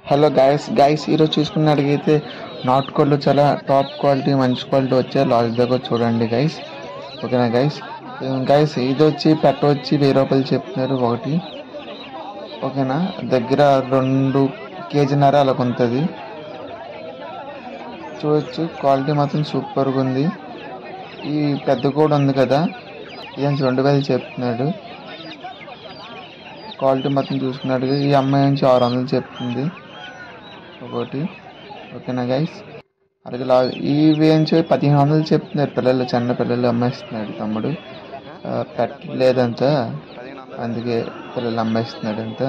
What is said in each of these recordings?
Hello guys ఈరోజు చూసుకున్నట్టుగైతే నాటుకోళ్ళు చాలా టాప్ క్వాలిటీ మంచి క్వాలిటీ వచ్చాయి. లాస్ట్ దగ్గర చూడండి గైస్. ఓకేనా గైస్. గైస్ ఇది వచ్చి పెట్ట వచ్చి 1000 రూపాయలు చెప్తున్నారు ఒకటి. ఓకేనా, దగ్గర 2 కేజీన్నర అలా ఉంటుంది. చూడొచ్చు క్వాలిటీ మాత్రం సూపర్గా ఉంది. ఈ పెద్ద కూడా ఉంది కదా, ఇది 2000 చెప్తున్నాడు. క్వాలిటీ మొత్తం చూసుకున్నట్టుగా ఈ అమ్మాయి నుంచి 600 చెప్తుంది ఒకటి. ఓకేనా గైస్. అలాగే ఇవి నుంచి 1500 చెప్తున్నారు. పిల్లలు చిన్న పిల్లలు అమ్మేస్తున్నాడు తమ్ముడు. పెట్టలేదంత, అందుకే పిల్లలు అమ్మేస్తున్నాడు అంత.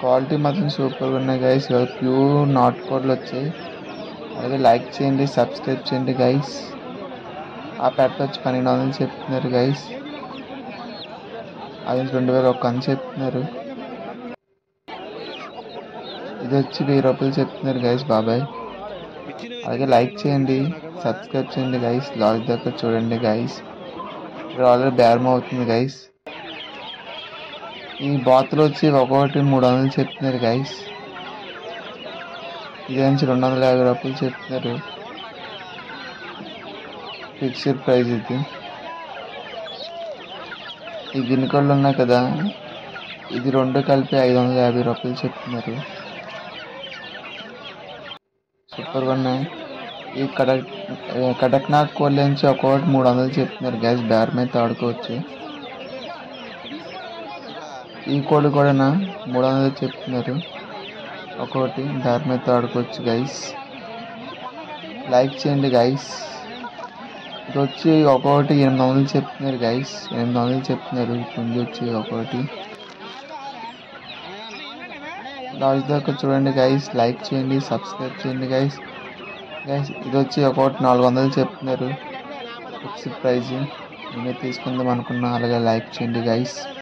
క్వాలిటీ మాత్రం సూపర్గా ఉన్నాయి గైస్. ప్యూర్ నాటుకోళ్ళు వచ్చాయి. అలాగే లైక్ చేయండి, సబ్స్క్రైబ్ చేయండి గైస్. ఆ పెట్ట వచ్చి 1200 చెప్తున్నారు గైస్. అది 2001 అని చెప్తున్నారు. ఇది వచ్చి 1000 రూపాయలు చెప్తున్నారు గైస్ బాబాయ్. అలాగే లైక్ చేయండి, సబ్స్క్రైబ్ చేయండి గైస్. లాస్ట్ దాకా చూడండి గైస్. ఇక్కడ ఆల్రెడీ బేరం అవుతుంది గైస్. ఈ బాతులు వచ్చి ఒక్కొక్కటి 300 చెప్తున్నారు గైస్. ఇది నుంచి 250 రూపాయలు చెప్తున్నారు. ఫిక్స్డ్ ప్రైస్ ఇది. ఈ గిన్నెకోళ్ళు ఉన్నాయి కదా, ఇది 2 కలిపి 550 రూపాయలు చెప్తున్నారు. సూపర్గా ఉన్నాయి. ఈ కడక్నాథ్ కోళ్ళ నుంచి ఒక్కొక్కటి 300 చెప్తున్నారు గైస్. బేరం అయితే ఆడుకోవచ్చు. ఈ కోళ్ళు కూడా 300 చెప్తున్నారు ఒక్కొక్కటి. బేరం అయితే ఆడుకోవచ్చు గైస్. లైక్ చేయండి గైస్. ఇది వచ్చి ఒక్కొక్కటి 800 చెప్తున్నారు గైస్. 800 చెప్తున్నారు. పుంజి వచ్చి ఒక్కొక్కటి. లాస్ట్ దాకా చూడండి గైస్. లైక్ చేయండి, సబ్స్క్రైబ్ చేయండి గైస్. ఇది వచ్చి ఒక్కొక్కటి 400 చెప్తున్నారు. Fixed praise. నేనే తీసుకుందాం అనుకున్నా. అలాగే లైక్ చేయండి గైస్.